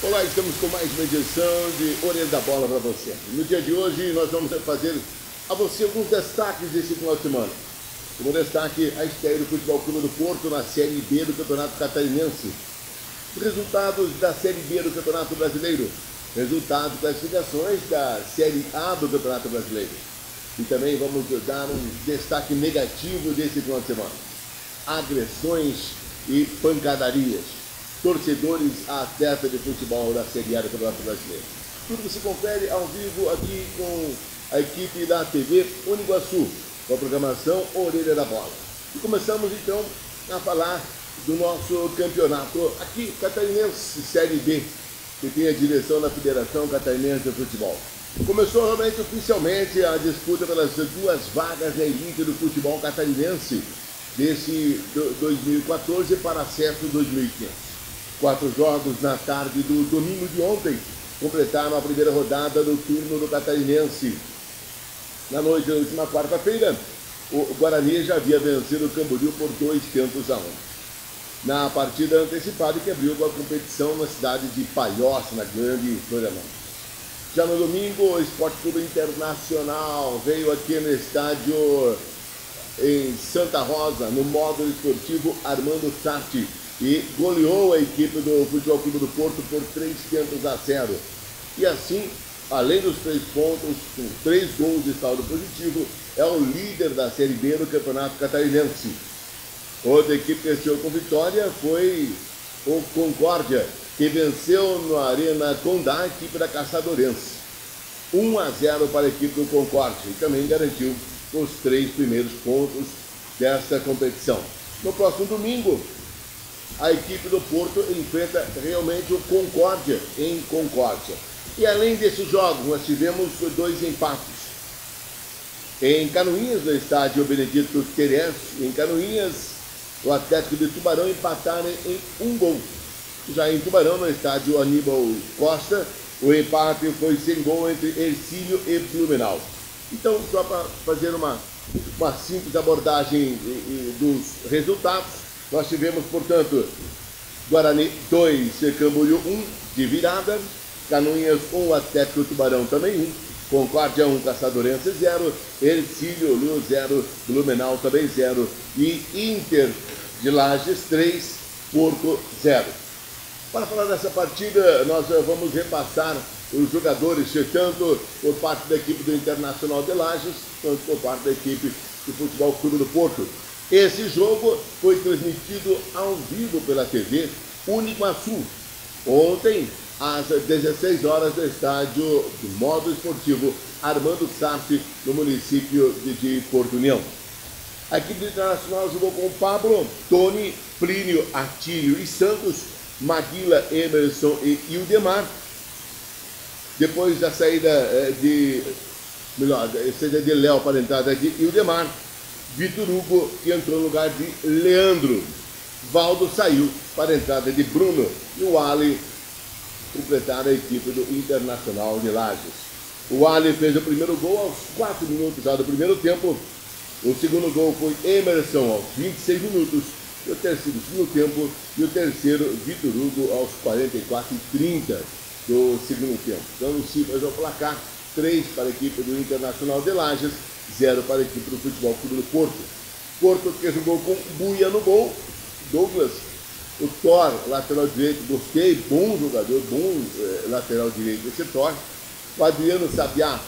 Olá, estamos com mais uma edição de Orelha da Bola para você. No dia de hoje nós vamos fazer a você alguns destaques desse final de semana. Como destaque, a estreia do Futebol Clube do Porto na Série B do Campeonato Catarinense. Os resultados da Série B do Campeonato Brasileiro. Resultados das classificações da Série A do Campeonato Brasileiro. E também vamos dar um destaque negativo desse final de semana. Agressões e pancadarias. Torcedores a atleta de futebol da Série A do Campeonato Brasileiro. Tudo se confere ao vivo aqui com a equipe da TV Uniguaçu, com a programação Orelha da Bola. E começamos então a falar do nosso campeonato aqui, catarinense, Série B, que tem a direção da Federação Catarinense de Futebol. Começou realmente oficialmente a disputa pelas duas vagas da elite do futebol catarinense desse 2014 para acesso 2015. 4 jogos na tarde do domingo de ontem completaram a primeira rodada do turno do Catarinense. Na noite da última quarta-feira, o Guarani já havia vencido o Camboriú por 2-1. Na partida antecipada que abriu a competição na cidade de Palhoça, na Grande Florianópolis. Já no domingo, o Esporte Clube Internacional veio aqui no estádio em Santa Rosa, no módulo esportivo Armando Sarti, e goleou a equipe do Futebol Clube do Porto por 3-0. E assim, além dos 3 pontos, com 3 gols de saldo positivo, é o líder da Série B do Campeonato Catarinense. Outra equipe que venceu com vitória foi o Concórdia, que venceu na Arena Condá a equipe da Caçadorense. 1-0 para a equipe do Concórdia e também garantiu os 3 primeiros pontos desta competição. No próximo domingo, a equipe do Porto enfrenta realmente o Concórdia em Concórdia. E além desses jogos, nós tivemos 2 empates. Em Canoinhas, no estádio Benedito Queiroz, em Canoinhas, o Atlético de Tubarão empataram em 1 gol. Já em Tubarão, no estádio Aníbal Costa, o empate foi sem gol entre Ercílio e Blumenau. Então, só para fazer uma simples abordagem dos resultados, nós tivemos, portanto, Guarani 2, Camboriú 1 de virada, Canoinhas 1, Atlético Tubarão também 1, Concórdia 1, Caçadorense 0, Ercílio 0, Blumenau também 0 e Inter de Lages 3, Porto 0. Para falar dessa partida, nós vamos repassar os jogadores, tanto por parte da equipe do Internacional de Lages, quanto por parte da equipe do Futebol Clube do Porto. Esse jogo foi transmitido ao vivo pela TV Uniguaçu, ontem às 16 horas no estádio do módulo esportivo Armando Sarti, no município de Porto União. A equipe do Internacional jogou com Pablo, Tony, Plínio, Atílio e Santos, Maguila, Emerson e Ildemar. Depois da saída de Léo para a entrada de Ildemar, Vitor Hugo, que entrou no lugar de Leandro. Valdo saiu para a entrada de Bruno e o Ali completaram a equipe do Internacional de Lages. O Ali fez o primeiro gol aos 4 minutos já do primeiro tempo. O segundo gol foi Emerson aos 26 minutos. E o terceiro segundo tempo. E o terceiro, Vitor Hugo, aos 44 e 30 do segundo tempo. Então, cifras ao placar: 3 para a equipe do Internacional de Lages, 0 para a equipe do Futebol Clube do Porto. Porto que jogou com Buia no gol, Douglas, o Thor, lateral direito, gostei, bom jogador, bom lateral direito esse Thor. O Adriano Sabiá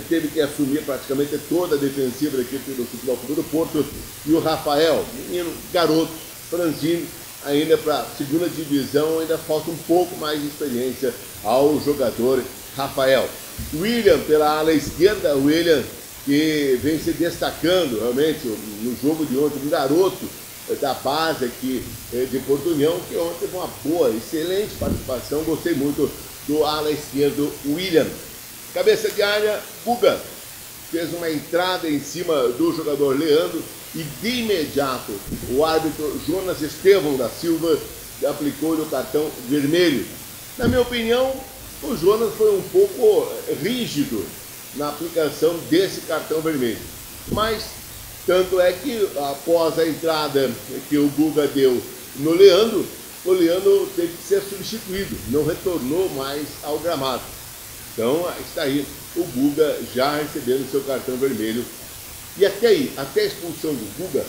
teve que assumir praticamente toda a defensiva da equipe do Futebol Clube do Porto. E o Rafael, menino, garoto, franzino, ainda para a segunda divisão, ainda falta um pouco mais de experiência ao jogador Rafael. William pela ala esquerda, William que vem se destacando realmente no jogo de ontem, um garoto da base aqui de Porto União, que ontem teve uma boa, excelente participação, gostei muito do ala esquerdo William. Cabeça de área, Guga fez uma entrada em cima do jogador Leandro e de imediato o árbitro Jonas Estevão da Silva aplicou-lhe o cartão vermelho. Na minha opinião, o Jonas foi um pouco rígido na aplicação desse cartão vermelho. Mas, tanto é que após a entrada que o Guga deu no Leandro, o Leandro teve que ser substituído, não retornou mais ao gramado. Então está aí o Guga já recebendo seu cartão vermelho. E até aí, até a expulsão do Guga,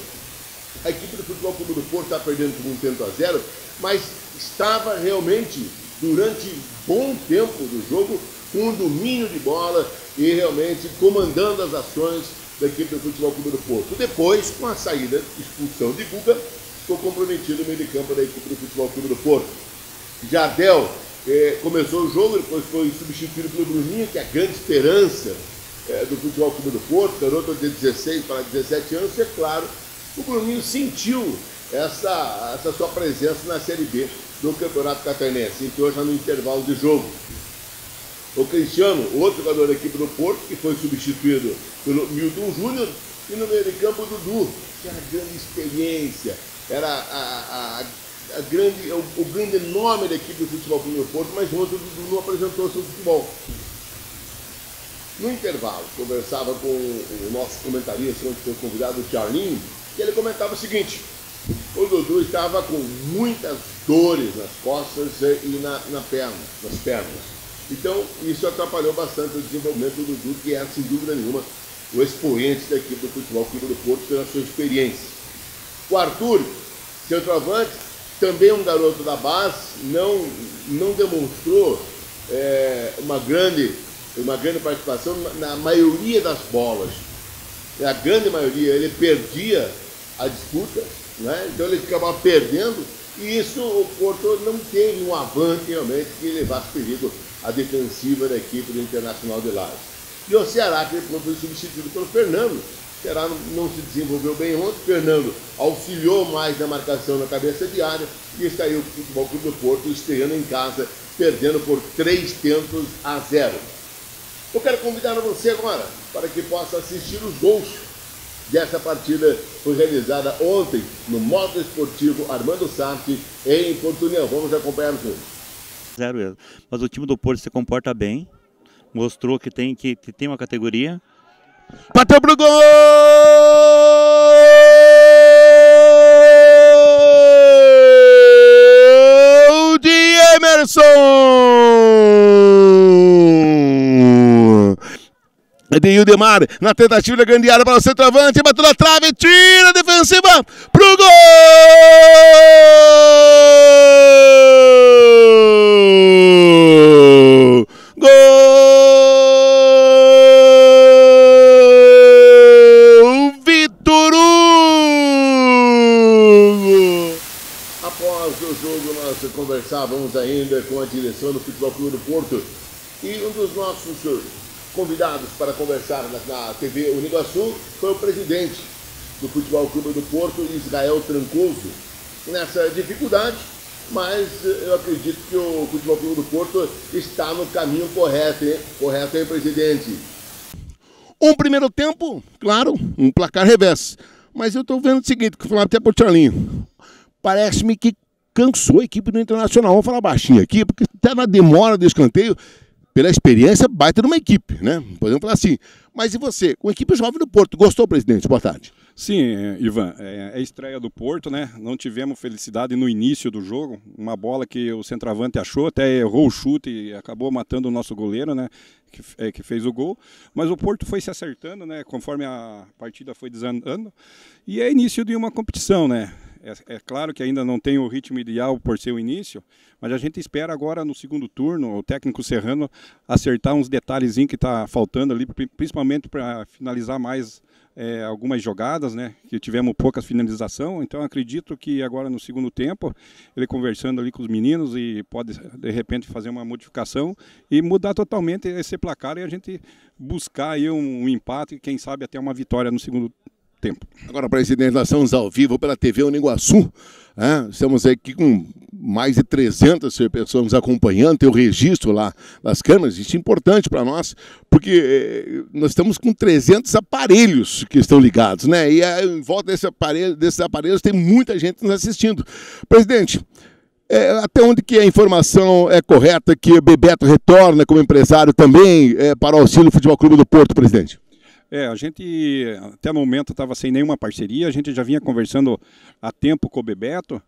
a equipe do Futebol Clube do Porto está perdendo por 1-0, mas estava realmente, durante bom tempo do jogo, com um domínio de bola e realmente comandando as ações da equipe do Futebol Clube do Porto. Depois, com a saída e expulsão de Guga, ficou comprometido o meio de campo da equipe do Futebol Clube do Porto. Jardel começou o jogo, depois foi substituído pelo Bruninho, que é a grande esperança do Futebol Clube do Porto, garoto de 16 para 17 anos, e é claro, o Bruninho sentiu essa sua presença na Série B do Campeonato Catarinense, entrou já no intervalo de jogo. O Cristiano, outro jogador da equipe do Porto, que foi substituído pelo Milton Júnior, e no meio de campo o Dudu, que era grande experiência, era o grande nome da equipe do Futebol Clube do Porto, mas ontem o Dudu não apresentou seu futebol. No intervalo, conversava com o nosso comentarista, onde foi convidado, o Charlinho, e ele comentava o seguinte: o Dudu estava com muitas dores nas costas e nas pernas. Então, isso atrapalhou bastante o desenvolvimento do Dudu, que é, sem dúvida nenhuma, o expoente da equipe do Futebol Clube do Porto pela sua experiência. O Arthur, centroavante, também um garoto da base, não demonstrou uma grande participação na maioria das bolas. A grande maioria, ele perdia a disputa, né? Então ele acabava perdendo, e isso o Porto não teve um avante realmente que levasse perigo à defensiva da equipe do Internacional de Lages. E o Ceará, que foi substituído pelo Fernando. O Ceará não se desenvolveu bem ontem, o Fernando auxiliou mais na marcação na cabeça de área, e está aí o Futebol Clube do Porto estreando em casa, perdendo por 3-0. Eu quero convidar você agora para que possa assistir os gols dessa partida que foi realizada ontem no Modo Esportivo Armando Sarti em Porto União. Vamos acompanhar juntos. 0-0. Mas o time do Porto se comporta bem, mostrou que tem uma categoria. Bateu pro gol de Emerson! Edemar na tentativa da grande área para o centroavante, bateu na trave, tira a defensiva pro gol! Gol! Vitor Hugo! Após o jogo, nós conversávamos ainda com a direção do Futebol Clube do Porto, e um dos nossos convidados para conversar na TV Uniguaçu foi o presidente do Futebol Clube do Porto, Israel Trancoso, nessa dificuldade, mas eu acredito que o Futebol Clube do Porto está no caminho correto, hein? Correto, hein, presidente? Um primeiro tempo, claro, um placar reverso, mas eu estou vendo o seguinte, que eu falava até para o Charlinho, parece-me que cansou a equipe do Internacional. Vamos falar baixinho aqui, porque até na demora do escanteio, pela experiência, baita numa equipe, né? Podemos falar assim. Mas e você, com a equipe jovem do Porto, gostou, presidente? Boa tarde. Sim, Ivan, é a estreia do Porto, né? Não tivemos felicidade no início do jogo. Uma bola que o centroavante achou, até errou o chute e acabou matando o nosso goleiro, né? Que fez o gol. Mas o Porto foi se acertando, né? Conforme a partida foi desandando. E é início de uma competição, né? É claro que ainda não tem o ritmo ideal por ser o início, mas a gente espera agora no segundo turno, o técnico Serrano acertar uns detalhezinhos que está faltando ali, principalmente para finalizar mais algumas jogadas, né, que tivemos pouca finalização. Então acredito que agora no segundo tempo, ele conversando ali com os meninos, e pode de repente fazer uma modificação e mudar totalmente esse placar, e a gente buscar aí um empate e quem sabe até uma vitória no segundo tempo. Agora, presidente, nós estamos ao vivo pela TV Uniguaçu. Estamos aqui com mais de 300 pessoas nos acompanhando, tem o registro lá das câmeras. Isso é importante para nós, porque nós estamos com 300 aparelhos que estão ligados, né? E em volta desses aparelhos tem muita gente nos assistindo. Presidente, até onde que a informação é correta que o Bebeto retorna como empresário também para o auxílio do Futebol Clube do Porto, presidente? A gente até o momento estava sem nenhuma parceria, a gente já vinha conversando há tempo com o Bebeto,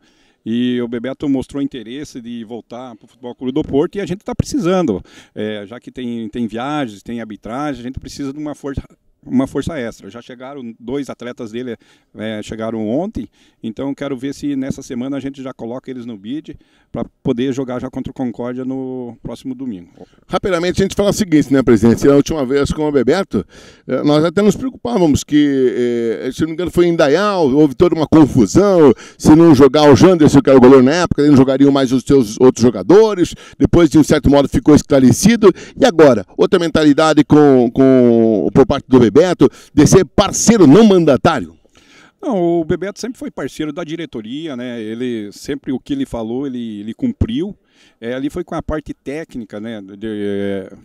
E o Bebeto mostrou interesse de voltar para o Futebol Clube do Porto e a gente está precisando. Já que tem viagens, tem arbitragem, a gente precisa de uma força extra. Já chegaram 2 atletas dele, chegaram ontem, então quero ver se nessa semana a gente já coloca eles no bid para poder jogar já contra o Concórdia no próximo domingo. Rapidamente a gente fala o seguinte, né, presidente? A última vez com o Bebeto, nós até nos preocupávamos que, se não me engano, foi em Indaial, houve toda uma confusão, se não jogar o Janderson, que era o goleiro na época, eles não jogariam mais os seus outros jogadores, depois de um certo modo ficou esclarecido, e agora, outra mentalidade por parte do Bebeto, de ser parceiro não mandatário? Não, o Bebeto sempre foi parceiro da diretoria, né? Ele sempre o que ele falou, ele cumpriu. Ali foi com a parte técnica, né?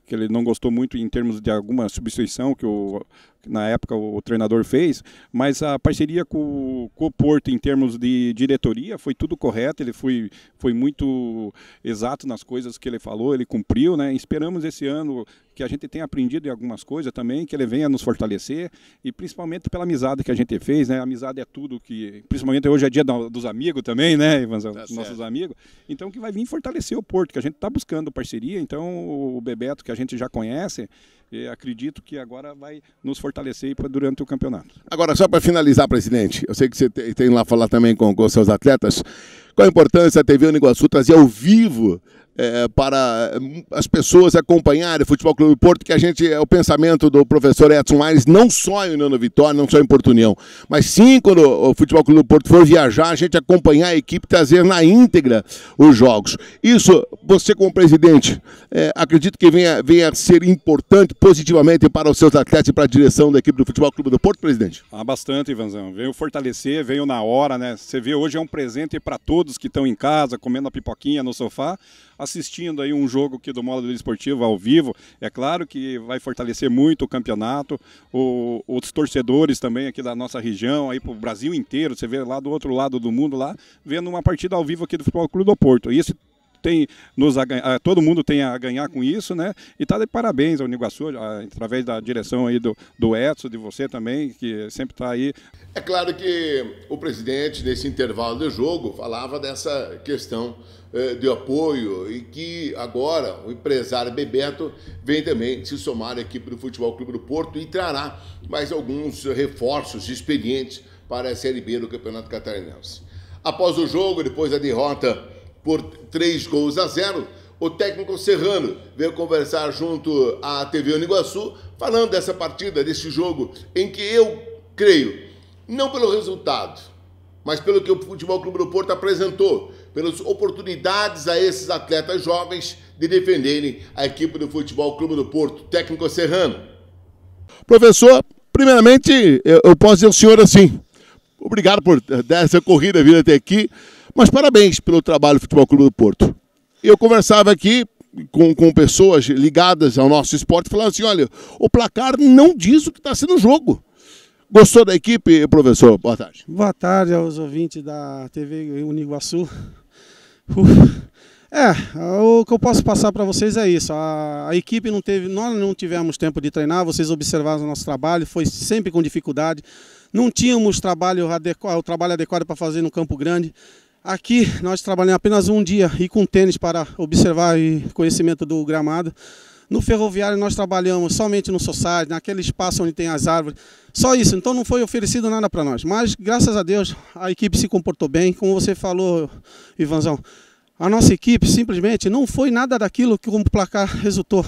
Que ele não gostou muito em termos de alguma substituição que na época o treinador fez, mas a parceria com o Porto em termos de diretoria foi tudo correto, ele foi muito exato nas coisas que ele falou, ele cumpriu, né? Esperamos esse ano que a gente tenha aprendido em algumas coisas também, que ele venha nos fortalecer e principalmente pela amizade que a gente fez, né? A amizade é tudo que, principalmente hoje é dia dos amigos também, né, Ivanzão? Nossos amigos, então que vai vir fortalecer o Porto, que a gente está buscando parceria, então o Bebeto que a gente já conhece, acredito que agora vai nos fortalecer durante o campeonato. Agora, só para finalizar, presidente, eu sei que você tem lá falar também com os seus atletas, qual a importância da TV Uniguaçu trazer ao vivo para as pessoas acompanharem o Futebol Clube do Porto, que o pensamento do professor Edson Aires, não só em União da Vitória, não só em Porto União, mas sim quando o Futebol Clube do Porto for viajar, a gente acompanhar a equipe, trazer na íntegra os jogos. Isso, você como presidente, acredito que venha a ser importante positivamente para os seus atletas e para a direção da equipe do Futebol Clube do Porto, presidente? Bastante, Ivanzão. Veio fortalecer, veio na hora, né? Você vê, hoje é um presente para todos que estão em casa, comendo a pipoquinha no sofá, assistindo aí um jogo aqui do Módulo Esportivo ao vivo. É claro que vai fortalecer muito o campeonato, os torcedores também aqui da nossa região, aí para o Brasil inteiro, você vê lá do outro lado do mundo, lá, vendo uma partida ao vivo aqui do Futebol Clube do Porto. E todo mundo tem a ganhar com isso, né? E tá de parabéns ao Uniguaçu, através da direção aí do Edson, de você também, que sempre está aí. É claro que o presidente, nesse intervalo do jogo, falava dessa questão de apoio e que agora o empresário Bebeto vem também se somar à equipe do Futebol Clube do Porto e trará mais alguns reforços experientes para a Série B do Campeonato Catarinense. Após o jogo, depois da derrota por 3-0, o técnico Serrano veio conversar junto à TV Uniguaçu, falando dessa partida, desse jogo, em que eu creio, não pelo resultado, mas pelo que o Futebol Clube do Porto apresentou, pelas oportunidades a esses atletas jovens de defenderem a equipe do Futebol Clube do Porto. Técnico Serrano. Professor, primeiramente, eu posso dizer ao senhor assim, obrigado por dar essa corrida, vir até aqui, mas parabéns pelo trabalho do Futebol Clube do Porto. Eu conversava aqui com pessoas ligadas ao nosso esporte e falava assim, olha, o placar não diz o que está sendo o jogo. Gostou da equipe, professor? Boa tarde. Boa tarde aos ouvintes da TV Uniguaçu. O que eu posso passar para vocês é isso. A equipe nós não tivemos tempo de treinar, vocês observaram o nosso trabalho, foi sempre com dificuldade. Não tínhamos o trabalho adequado para fazer no Campo Grande. Aqui nós trabalhamos apenas um dia e com tênis para observar e conhecimento do gramado. No ferroviário nós trabalhamos somente no society, naquele espaço onde tem as árvores. Só isso, então não foi oferecido nada para nós. Mas graças a Deus a equipe se comportou bem. Como você falou, Ivanzão, a nossa equipe simplesmente não foi nada daquilo que o placar resultou.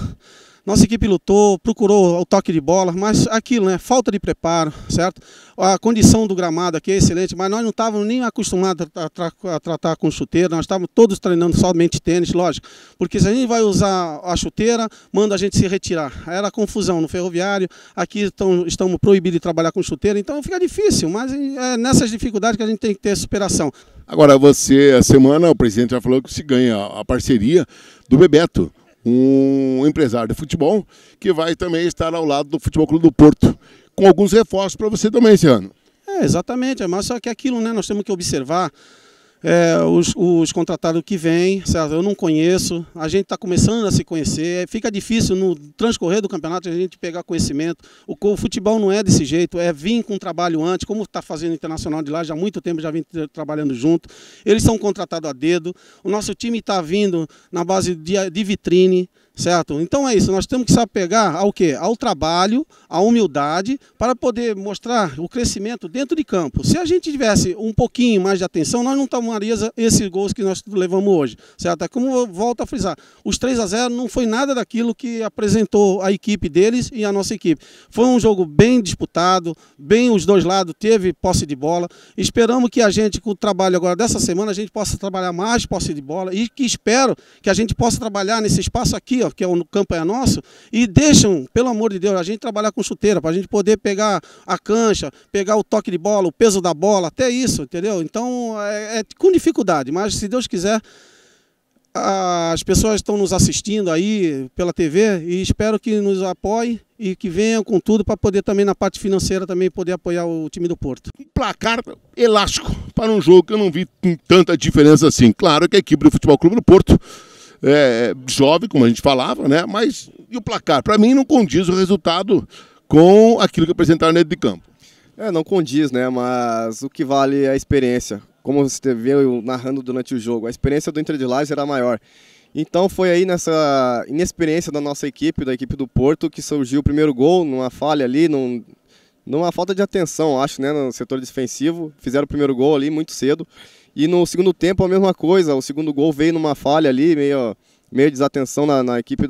Nossa equipe lutou, procurou o toque de bola, mas aquilo, né? Falta de preparo, certo? A condição do gramado aqui é excelente, mas nós não estávamos nem acostumados a tratar com chuteira, nós estávamos todos treinando somente tênis, lógico. Porque se a gente vai usar a chuteira, manda a gente se retirar. Era confusão no ferroviário, aqui estamos proibidos de trabalhar com chuteira, então fica difícil, mas é nessas dificuldades que a gente tem que ter superação. Agora, a semana, o presidente já falou que se ganha a parceria do Bebeto, um empresário de futebol que vai também estar ao lado do Futebol Clube do Porto, com alguns reforços para você também esse ano. Exatamente, mas só que aquilo, né, nós temos que observar, os contratados que vêm, certo? Eu não conheço, a gente está começando a se conhecer, fica difícil no transcorrer do campeonato a gente pegar conhecimento. O futebol não é desse jeito, é vir com um trabalho antes, como está fazendo o Internacional de lá, já há muito tempo já vem trabalhando junto. Eles são contratados a dedo, o nosso time está vindo na base de vitrine, certo? Então é isso, nós temos que se apegar ao quê? Ao trabalho, à humildade, para poder mostrar o crescimento dentro de campo. Se a gente tivesse um pouquinho mais de atenção, nós não tomaríamos esses gols que nós levamos hoje, certo? É como eu volto a frisar, os 3-0 não foi nada daquilo que apresentou a equipe deles e a nossa equipe. Foi um jogo bem disputado, bem os dois lados, teve posse de bola. Esperamos que a gente, com o trabalho agora dessa semana, a gente possa trabalhar mais posse de bola e que espero que a gente possa trabalhar nesse espaço aqui, ó, que o campo é nosso, e deixam, pelo amor de Deus, a gente trabalhar com chuteira, para a gente poder pegar a cancha, pegar o toque de bola, o peso da bola, até isso, entendeu? Então, é com dificuldade, mas se Deus quiser, as pessoas estão nos assistindo aí pela TV e espero que nos apoiem e que venham com tudo para poder também na parte financeira também poder apoiar o time do Porto. Placar elástico para um jogo que eu não vi tanta diferença assim. Claro que a equipe do Futebol Clube do Porto é jovem, como a gente falava, né? Mas e o placar? Para mim não condiz o resultado com aquilo que apresentaram dentro de campo. Não condiz, né? Mas o que vale é a experiência. Como você veio narrando durante o jogo, a experiência do Inter de Lages era maior. Então foi aí nessa inexperiência da nossa equipe, da equipe do Porto, que surgiu o primeiro gol, numa falha ali, numa falta de atenção, acho, né, no setor defensivo. Fizeram o primeiro gol ali muito cedo. E no segundo tempo a mesma coisa, o segundo gol veio numa falha ali, meio desatenção na equipe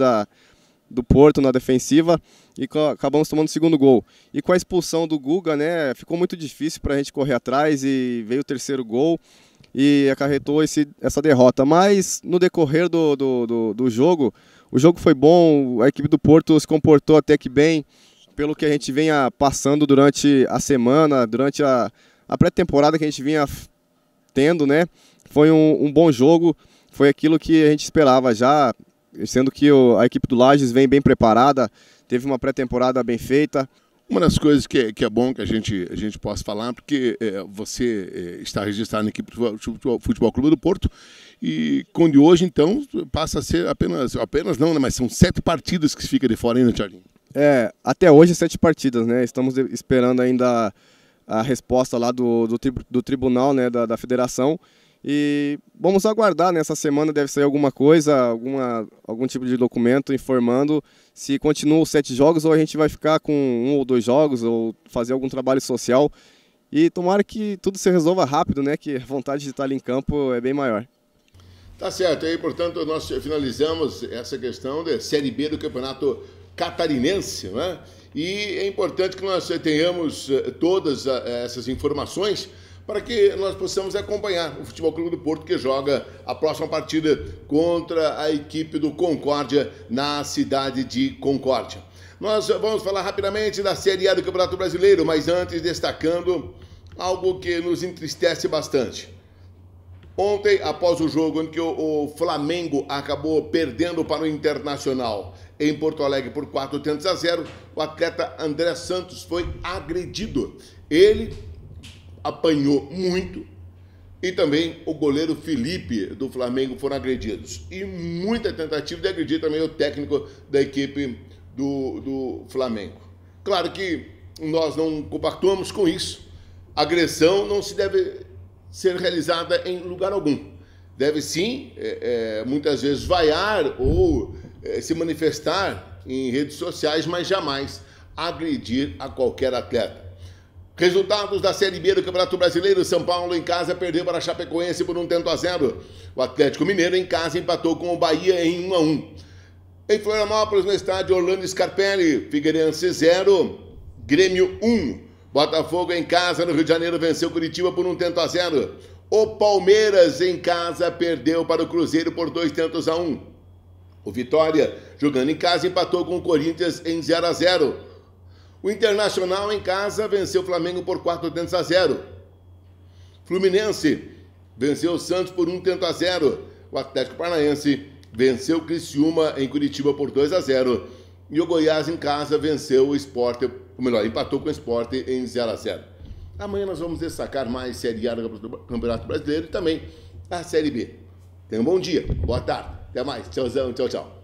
do Porto, na defensiva, e acabamos tomando o segundo gol. E com a expulsão do Guga, né, ficou muito difícil para a gente correr atrás e veio o terceiro gol e acarretou essa derrota. Mas no decorrer do jogo, o jogo foi bom, a equipe do Porto se comportou até que bem, pelo que a gente vinha passando durante a semana, durante a pré-temporada que a gente vinha tendo, né? Foi um bom jogo, foi aquilo que a gente esperava já, sendo que a equipe do Lages vem bem preparada, teve uma pré-temporada bem feita. Uma das coisas que é bom que a gente possa falar, porque você está registrado na equipe do Futebol Clube do Porto, e com de hoje, então, passa a ser apenas não, né? Mas são 7 partidas que fica de fora ainda, Thiaguinho. Até hoje 7 partidas, né? Estamos esperando ainda a resposta lá do tribunal, né, da federação. E vamos aguardar, nessa semana deve sair alguma coisa, algum tipo de documento informando se continuam os 7 jogos ou a gente vai ficar com 1 ou 2 jogos ou fazer algum trabalho social. E tomara que tudo se resolva rápido, né, que a vontade de estar ali em campo é bem maior. Tá certo, aí portanto nós finalizamos essa questão da Série B do Campeonato Catarinense, né? E é importante que nós tenhamos todas essas informações para que nós possamos acompanhar o Futebol Clube do Porto, que joga a próxima partida contra a equipe do Concórdia na cidade de Concórdia. Nós vamos falar rapidamente da Série A do Campeonato Brasileiro, mas antes destacando algo que nos entristece bastante. Ontem, após o jogo em que o Flamengo acabou perdendo para o Internacional em Porto Alegre por 4-0, o atleta André Santos foi agredido. Ele apanhou muito e também o goleiro Felipe do Flamengo foram agredidos. E muita tentativa de agredir também o técnico da equipe do Flamengo. Claro que nós não compactuamos com isso. A agressão não se deve ser realizada em lugar algum. Deve sim, muitas vezes, vaiar ou se manifestar em redes sociais, mas jamais agredir a qualquer atleta. Resultados da Série B do Campeonato Brasileiro. São Paulo em casa perdeu para a Chapecoense por 1-0. O Atlético Mineiro em casa empatou com o Bahia em 1-1. Em Florianópolis, no estádio Orlando Scarpelli, Figueirense 0, Grêmio 1. Botafogo em casa no Rio de Janeiro venceu Curitiba por 1-0. O Palmeiras em casa perdeu para o Cruzeiro por 2-1. O Vitória, jogando em casa, empatou com o Corinthians em 0-0. O Internacional em casa venceu o Flamengo por 4-0. Fluminense venceu o Santos por 1-0. O Atlético Paranaense venceu o Criciúma em Curitiba por 2-0. E o Goiás em casa venceu o Sport, ou melhor, empatou com o Sport em 0-0. Amanhã nós vamos destacar mais Série A do Campeonato Brasileiro e também a Série B. Tenha um bom dia, boa tarde, até mais, tchauzão, tchau, tchau.